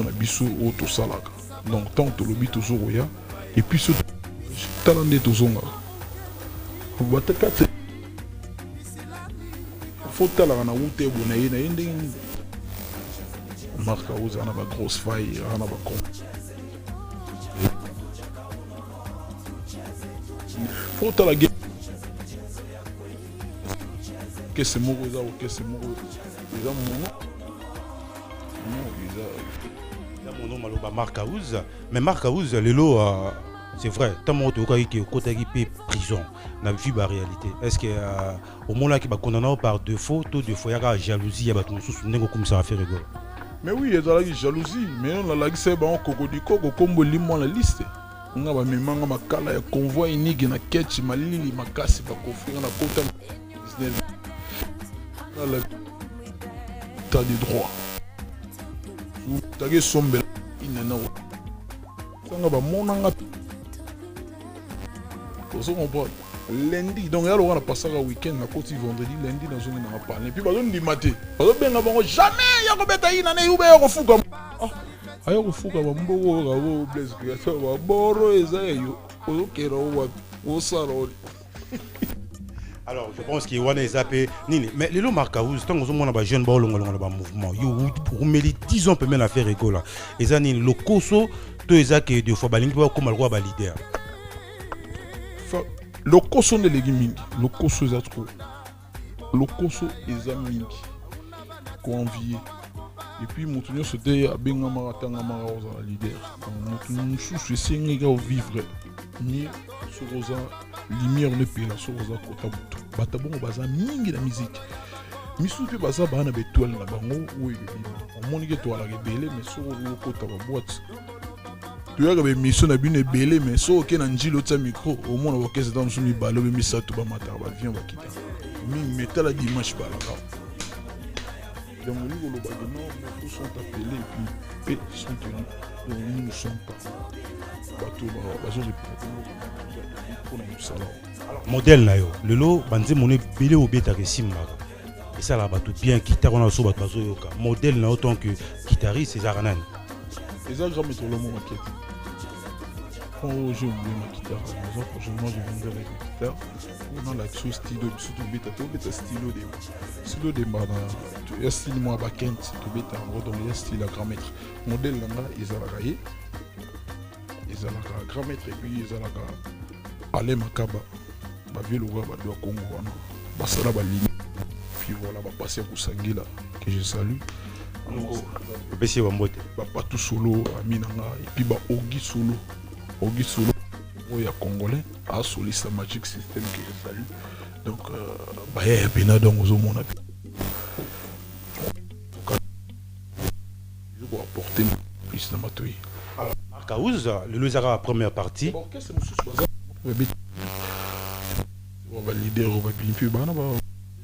na biso o to salaka donc tant to lobi to zoroya et puis ce talande to zonga ba ta kat faut talaka na ute bona yena yende marque aux ana ba grosse faille ana ba con faut talaka que c'est mon rosa ou que c'est mon ils ont mon nom mon nom maloba Marc Aouz mais Marc Aouz lelo c'est vrai tant mon to qui côté qui prison na vu ba réalité est-ce que au moment là qui ba condamné par défaut tout défaut ya ka jalousie ya ba tout sous nengo comme ça faire rigolo mais oui il y a la jalousie mais on la c'est ba kokodiko ko kombo limon la liste nga ba memanga makala ya convoi inigi na ketch malili makasi ba kofringa na kota business t'as des droits t'as que sombre inena sanga ba monanga ozo comprendre lundi donc yalo wana passera week-end na côté vendredi lundi na zone na parler puis bazo ndimate bazo benga bango jamais ya ko beta ina ne ube ya ko fuka ayo ko fuka ba mboko ga blaze creator ba boro ezayo ozo kera o saro. Alors, je pense qu'il y a des zappés. Mais les lots Marcaouz, tant qu'on a des jeunes mouvement, pour mêler 10 ans, peut même faire école. Et ça, le coso, tout ça qui est de fois, comme le roi leader. Le coso de légumes, le coso est trop. Le coso est mingi. Qu'on envie. Et puis, mon tournoi c'était à Bengamara Tangamara aux leader. Mon sous c'est vivre. Ni sur Rosa, lumière ne paye la sur Rosa Kotabuto. Batabon baza mingi la musique. Misu pe baza bana betuel na bango oui on moni que toi la rebelle mais sur le kota ba boîte. Tu as que misu na bine belé mais so ke na njilo tsa micro au moins na kese dans sumi balo be misa to ba mata ba vient ba kita. Mi metala dimanche ba la. Donc nous le bagno tous sont appelés et puis sont tenus. Nous ne sommes pas. Modèle là yo lelo banze moné belé obeta ke simba et ça là bato bien guitare on a so bato bazo yoka modèle na autant que guitariste c'est Zaranan et ça grand mettre le mot maquette quand je joue ma guitare moi prochainement je viendrai avec ma guitare on a l'action stylo surtout beta stylo de bana il y a style moi ba kent to beta en gros dans le style à grand maître modèle là ils ont raillé ils ont un grand maître et puis ils ont aller makaba ba ville ou ba doit Congo wana basala ba ligne puis voilà ba passer pour Sangila que je salue besi wa mbote ba tout solo aminanga et puis ba Ogi solo il y a Congolais, à Solista Magic System qui est salut. Donc, il y a Pena dans aux hommes. Je vais apporter plus de matouille. Alors, Marc Aouz, le Luzara première partie. On va leader, on va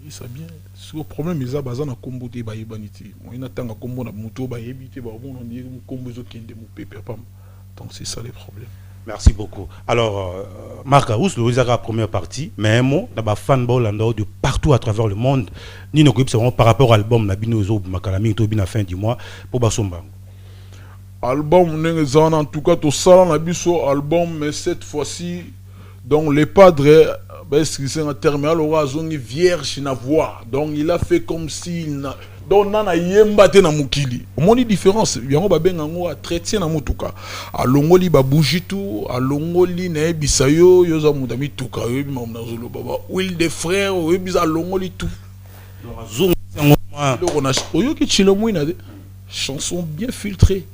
ça bien. Si le problème est que ça na combo de baïbaniti. On a tant combo na moto baïbité ba bon on dit combo zo kende mo pépé pam. Donc c'est ça les problèmes. Merci beaucoup. Alors Marc Aouz, le Luzara première partie, mais un mot d'aba fanball de partout à travers le monde. Ni nos groupes seront par rapport à l'album na binozo makalami to bina fin du mois pour Basomba. Album en tout cas tout ça na biso album mais cette fois-ci donc les padres c'est un terminal aura zone vierge na voix donc il a fait comme s'il na donc nana yemba te na mukili omoni différence yango ba benga ngo a traiter na mutuka alongoli ba bougitu alongoli na bisayo yo za mutami tuka yo bima na zolo baba huile de frère yo biza alongoli tout donc on a oyo ki chilo muina de chanson bien filtrée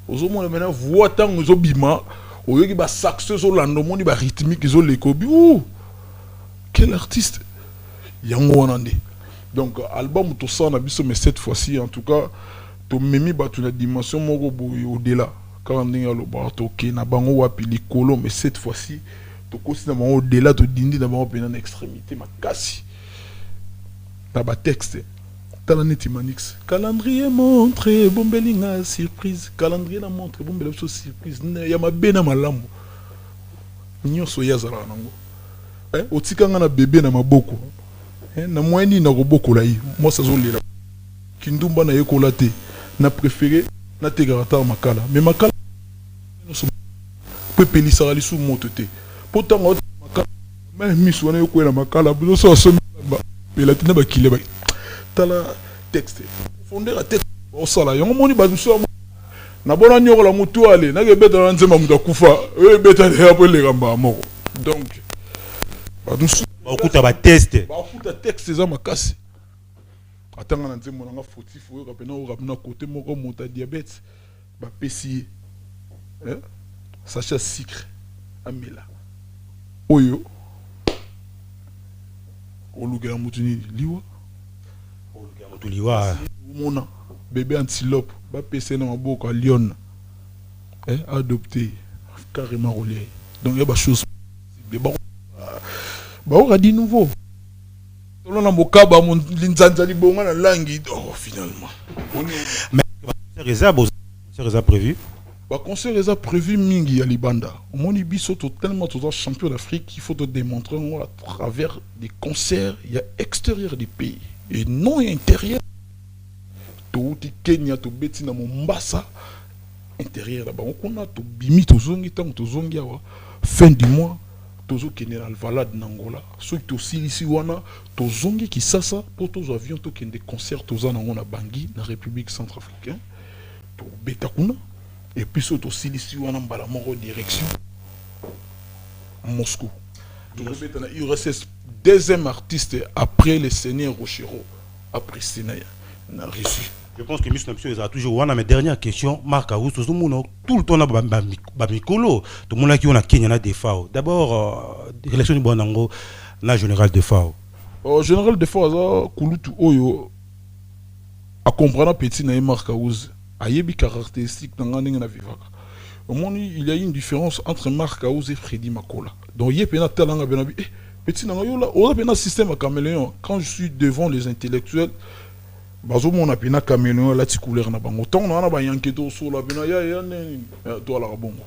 ozomona maintenant voix tant zo bima oyo ki ba saxo zo lando moni ba rythmique zo lekobi ouh quel artiste yango wanande donc album tout ça on a biso mais cette fois-ci en tout cas to memi ba tu la dimension moko boy au-delà quand on est à l'obato OK na bango wapi likolo mais cette fois-ci to kosi na bango au-delà to dindi na bango pena extrémité makasi na ba texte Talaneti Manix calendrier montre bombelinga surprise calendrier na montre bombela surprise ya mabena malamu nyoso yazala nango otikanga na bébé na maboko na moyeni na koboko la yi moi ça zolela kindumba na yekola te na préféré na tegarata makala mais makala peut pelisa ali sous moto te pourtant makala mais miss wana yokola na makala biso so so ba pelatina ba kile ba tala texte fonder a texte o sala yango moni ba biso na bona nyoko la mutu ale na ke beta na nzema mutu akufa e beta le après le ramba moko donc okuta ba test okuta texte za makasi atanga na nzembo na nga fautif oyo kapena o rapna côté moko monta diabète ba pesi sachet sucre amela oyo olugela mutuni liwa olugela mutuliwa mona bébé antilope ba pesi na maboko a lion adopté carrément relais donc il y a ba chose bon on a dit nouveau. On a mokaba mon linzanza libonga na langi oh finalement. Mais concert prévu. Ba concert est prévu mingi à Libanda. Mon ibiso totalement champion d'Afrique, il faut te démontrer à travers des concerts, il y a extérieur du pays et non intérieur. To Kenya to beti na Mombasa intérieur là-bas. On a to bimi to zongi tant to zongi awa fin du mois. Tozo General Valade Nangola, ceux qui aussi ici wana, tozongi qui sasa pour tous avions to qui des concerts toza na Bangui, na République centrafricaine, to Betakuna, et puis ceux aussi ici wana mbala moro direction Moscou. Il reste deuxième artiste après le Seigneur Rochero, après Sénaya, na reçu. Je pense que M. Napsio a toujours one. Mais dernière question, Marc Aouz, tout le temps, Bamikolo, tout le monde qui a Kenya des FAO. D'abord, l'élection du Bonango, na général de FAO. Général de FAO, Kouloutou Oyo, à comprendre petit na Marc Aouz, a yebi caractéristique dans l'année na vivaka. Au moins, il y a une différence entre Marc Aouz et Freddy Makola. Donc, yepena talanga benabi, petit na yo là, on a un système à caméléon. Quand je suis devant les intellectuels, bazo mon apina caméléon la couleur na bango tant na ba yanketo sur la bina ya neni to la bongo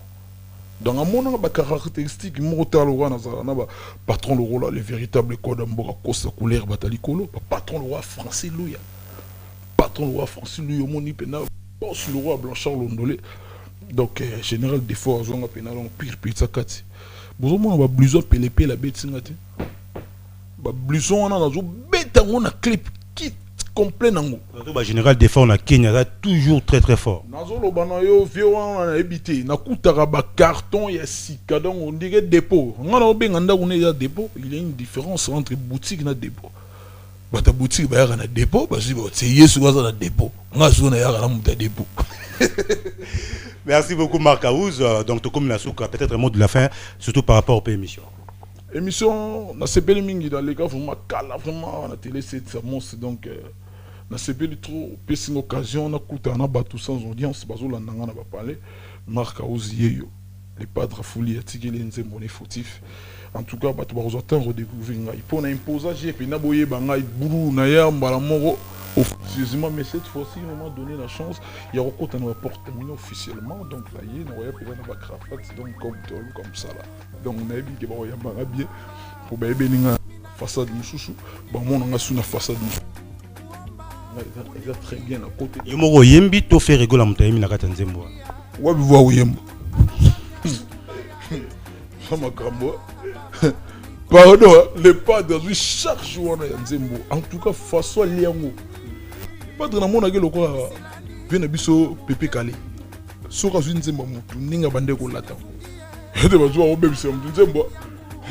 dans un monde ba caractéristique mortal roi na ba patron le roi le véritable code mboka kosa couleur batalikolo patron le roi français louya patron le roi français louya moni pena boss le roi Blanchard Londolé donc général des forces on pena long pire pizza kati bozo mon ba blouson pelépé la bête singate ba blouson on a zo beta on a clip complet nango. Le général des forces na Kenya est toujours très très fort. Nazolo banayo vieux on habité na kutara ba carton ya sika donc on dirait dépôt. Ngana obenganda on est dépôt, il y a une différence entre boutique et dépôt. Ba ta boutique ba ya na dépôt, ba si c'est yesu wa na dépôt. Ngazo na ya na muta dépôt. Merci beaucoup Marc Aouz. Donc comme la souka, peut-être un mot de la fin, surtout par rapport aux émissions. Émission, on a CPL Mingi dans les gars, vraiment, vraiment, la télé, c'est ça, donc, on a CPL trop, puis c'est une occasion, on a coûté, on a battu sans audience, parce qu'on a parlé, Marc Aouz, les padres folie, attiqué les nzembonés fautifs. En tout cas, bah, tu vas redécouvrir. Il faut un imposage, et puis on a boyé, boulou, naya, mbalamoro. Officieusement, mais cette fois-ci, on m'a donné la chance. Il y a encore un rapport terminé officiellement. Donc là, il y a un cravate, donc comme ça là. Donc on a dit que il y a bien pour une façade de chouchou. Bon, on a sous la façade de il y a très bien à côté. Il y a yembi to fait rigoler à montagne na katanzembo. Ouais, vous voyez yembo. Ça m'a cramé. Pardon, les padres, chaque jour on a Nzembo. En tout cas, façon liango. Padre na mona gelo ko vena biso Pepe Kale. Soka zu Nzembo mutu ninga bande ko lata. Hede ba zuwa obebi se Nzembo.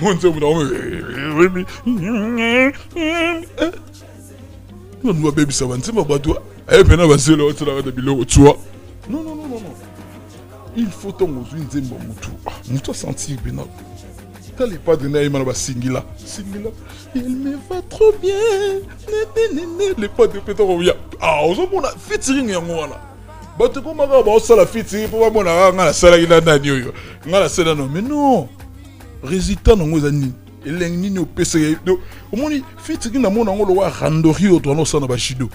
Nzembo na obebi. Non nous obebi sa Nzembo ba toi. Eh pena ba selo o tsala ba biloko tsoa. Non. Il faut ton zu Nzembo mutu. Mutu sentir pena. Quand les padres n'aiment pas Singila, il me va trop bien. Les padres pétons revient. Ah, on a featuring yangoana. Bato comme ça la featuring pour moi la salle qui n'a n'yo. La salle non, mais non. Résultat non aux années. Il est ni au PC. Au moins featuring na mon angolo wa randori au tono sana bashido.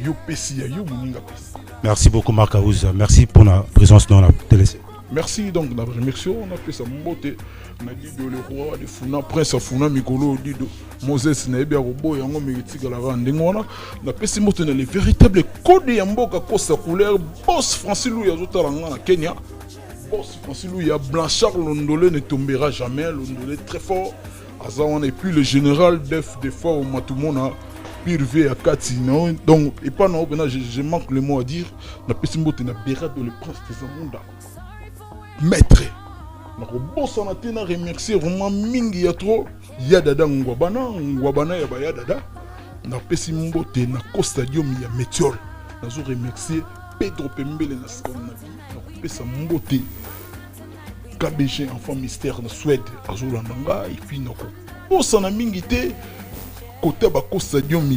Yo PC yo muninga PC. Merci beaucoup Marc Aouz. Merci pour la présence dans la télé. Merci donc d'avoir remercié. On a fait ça beauté. On a dit le roi de Funa, prince Funa Mikolo, Dido, Moses Nebia Robo, Yango Meritika la Randingona. On a fait ça les véritables codes de Yamboka Costa couleur. Boss Francis Louis Azotaranga na Kenya. Boss Francis Louis Blanchard Londolé ne tombera jamais. Londolé très fort. Azawan et puis le général Def des fois au Matumona. Pirvé à Kati. Donc, et pas non, je manque le mot à dire. On a fait ça na Berade le prince des Amunda. Maître. On a remercié vraiment Mingi ya trop. Yadada Ngwabana ya Bayadada. On a pesi mbote na Costadium ya Métiol. On a remercié Pedro Pembele na Scandinavie. On a pesi mbote KBG enfant mystère na Suède. Azolandanga et puis nako. On a Mingi te côté ba Costadium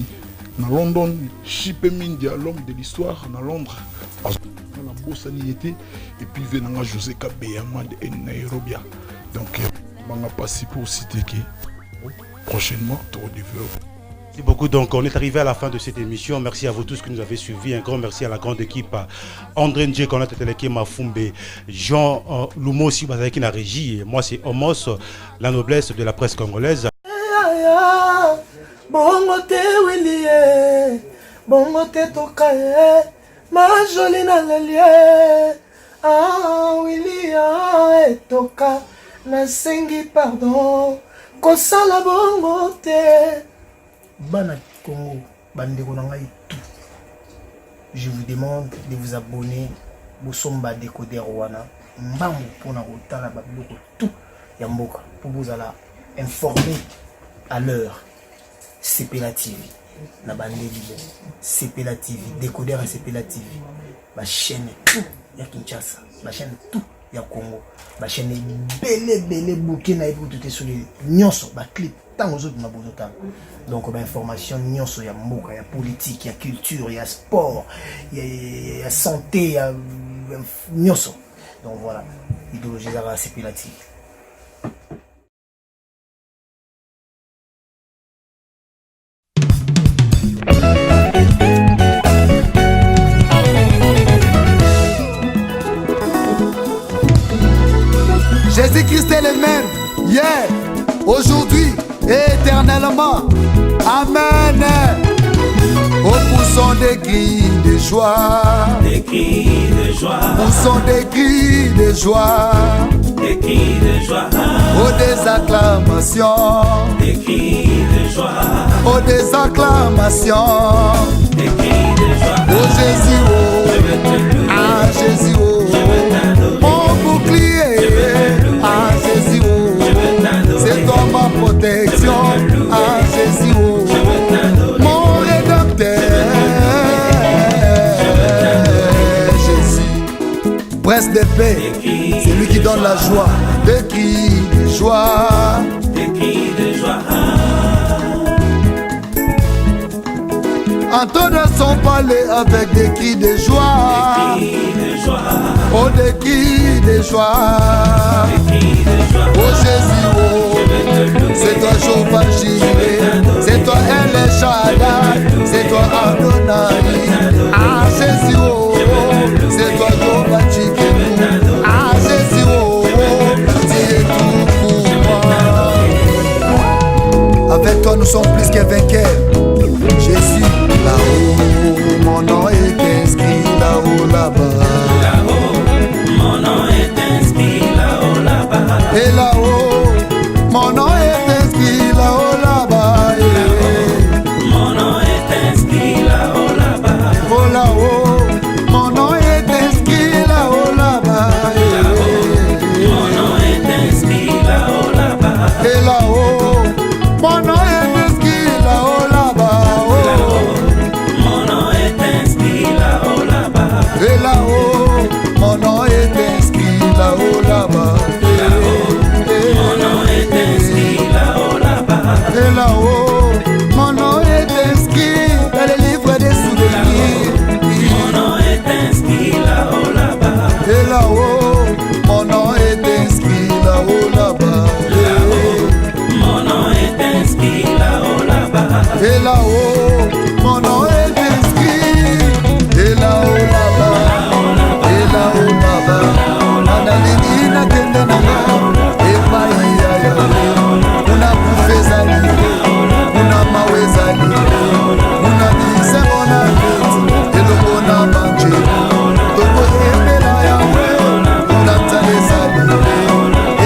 na London. Chipe Mindia l'homme de l'histoire na Londres. La bosse était et puis venant José Kabeyama de Nairobi. Donc on a passé pour citer qui prochainement trop du feu. Merci beaucoup. Donc on est arrivé à la fin de cette émission. Merci à vous tous qui nous avez suivis. Un grand merci à la grande équipe André Ndje, Konate Teleke, Mafumbe, Jean Lumo aussi qui n'a régi. Moi c'est Homos, la noblesse de la presse congolaise. Bongote Willie, bongote Tokaye. Ma jolie na lelie, ah William etoka, na sengi pardon, kosala bongo te. Bana Congo, bandeko na ngai tout. Je vous demande de vous abonner, bosomba décodeur wana, mbambo pona kotala babiloko tout ya mboka, pour vous aller informer à l'heure. CPLA TV. Na bandeli CPLA TV, décodeur à CPLA TV, ma chaîne tout ya Kinshasa, ma chaîne tout ya Congo, ma chaîne belé bouquet na tout est sur les nyonso, ma clip tant aux autres ma bonota. Donc ma information nyonso ya mboka, ya politique, ya culture, ya sport, ya santé, ya nyonso. Donc voilà, idéologie à CPLA TV. Jésus-Christ est le même, hier, aujourd'hui et éternellement. Amen. Au poussons des cris de joie, des cris de joie, poussons des cris de joie, des cris de joie, oh des acclamations, des cris de joie, oh des acclamations, des cris de joie. Oh Jésus, oh, ah Jésus, oh, mon bouclier, ah Jésus, oh, c'est toi ma protection, ah Jésus, oh, mon rédempteur, Jésus. la joie, des cris de joie. Des cris de joie. Entre de son palais avec des cris de joie. Des cris de joie. Oh, des cris de joie. Des cris de joie. Oh Jésus, oh, c'est toi Jehovah Jireh, c'est toi El Shaddai, c'est toi Adonai. Ah Jésus, oh, c'est toi Jehovah Tsidkenu. Ah Jésus, oh, tu es tout pour moi. Avec toi nous sommes plus que vainqueurs. Jésus, là-haut, mon nom est inscrit là-haut, là-bas. Là-haut, mon nom est inscrit là-haut, là-bas. Et là-haut, mon nom est inscrit là-haut, là-bas. Mon nom est inscrit là-haut, là-bas. Oh là-haut, mon nom est inscrit là-haut, là-bas. Mon nom est inscrit là-haut, là-bas. Et là-haut, mon nom est inscrit là-haut, là-bas. Mon nom est inscrit là-haut, là-bas. Et là-haut, mon nom est inscrit là-haut, là-bas. Mon nom est inscrit là-haut, là-bas. Et là-haut, mon nom est inscrit dans le livre des souvenirs. Mon nom est inscrit là-haut, là-bas. Et là-haut, mon nom est inscrit là-haut, là-bas. Mon nom est inscrit là-haut, là-bas. Et là-haut, mon nom est inscrit. Et là-haut, là-bas. Et là-haut, là-bas. Analini na kende na nga. Et maïa ya. Una bouffé zali. Una mawe zali. Una dise mona beti. Et le mona manje. Toko embela ya we. Una tale zali.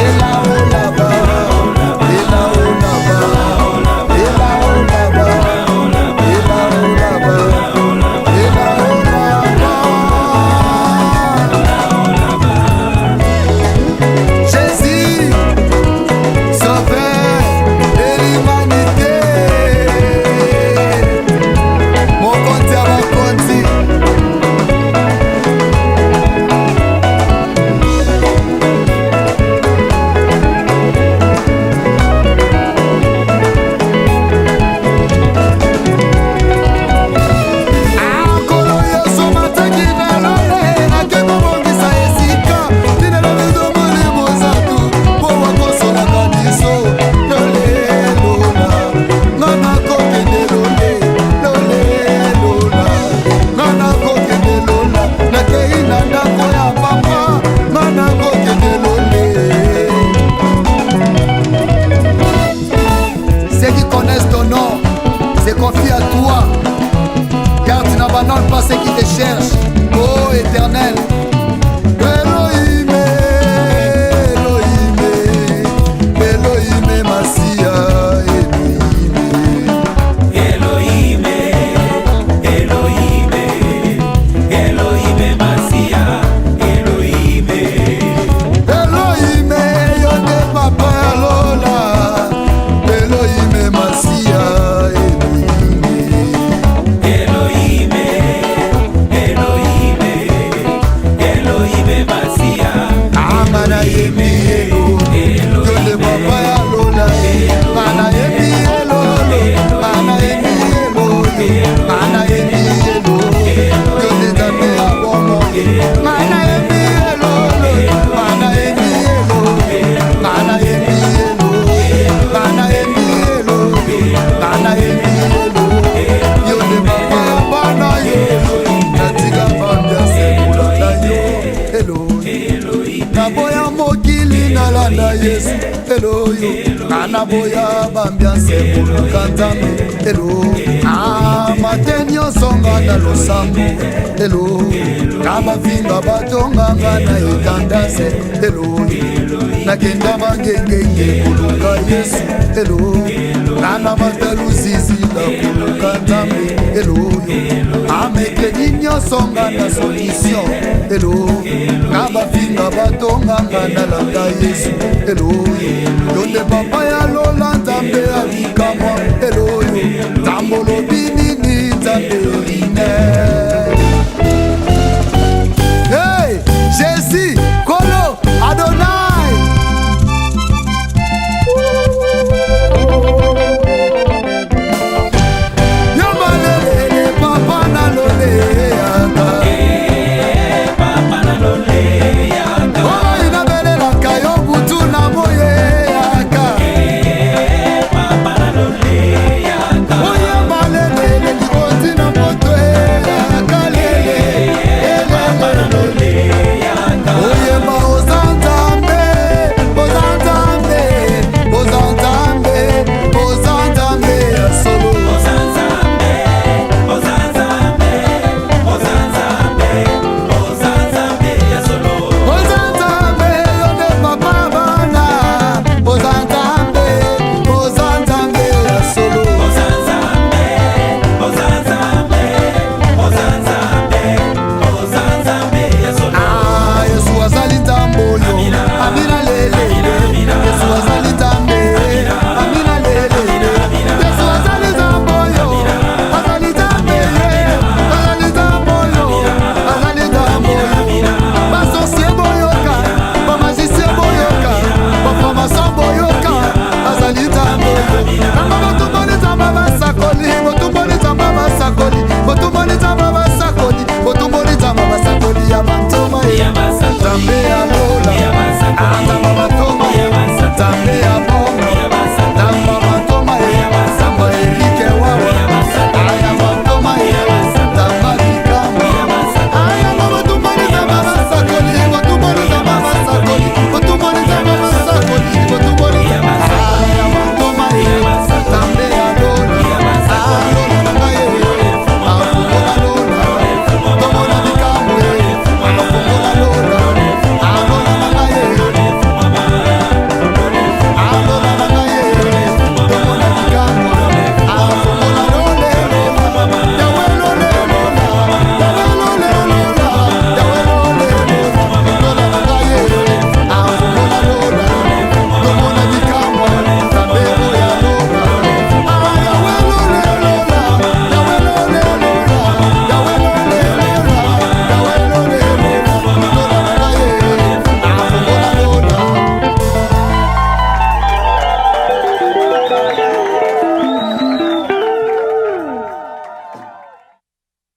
Et là-haut, là-bas. Et là-haut, là-bas. Et là-haut, là-bas. Et là-haut, là-bas. Et là-haut, là-bas. Jésus, sauveur de l'humanité. Mon compte à ma compte. Akolo Yesu mataki na lole akema mongisa esika tina na midomo limozatu po wakosolaka biso lole lola ngana kokende lole lole lola ngana kokende lola nakei na ndako ya papa ngana kokende lole. Ceux qui connaissent ton nom se confient à toi, car tu n'abandonnes pas ceux qui te cherchent, ô Éternel. Elohim, Elohim, Elohim, Massia, Elohim, Elohim, Elohim, Massia, Elohim. Elohim, Yonde Papa Lola, Elohim, Massia, Elohim, Elohim, Elohim, Massia. Amana Yemi Elo, Yonde Papa Lola, Mana Yemi Elo, Mana Yemi Elo, Mana Yemi Elo, Yonde Tabe Abomo, Mana Yemi Elo, Mana Yemi Elo, Mana Yemi Elo, Mana Yemi Elo, Mana Yemi Elo, Yonde Papa Bana Yo, Natika Bambia Sekula Yo, Elo, Naboya Mokili Nalanda Yesu, Elo Yo, Nanaboya Bambia Sekula Kantame, Elo, Matenyo Songa na Losambo, Elo, Nabafinga Batonga na Itandase, Elo, Nakenda Mangenge Kuluka Yesu, Elo, Nana Mataluzizi la Kuluka Ntambe, Elo, Ameke Ninyo Songa na Solution, Elo, Nabafinga Batonga na Landa Yesu, Elo, Yonde Papa ya Lola Ntambe Alikama, Elo, Tambolo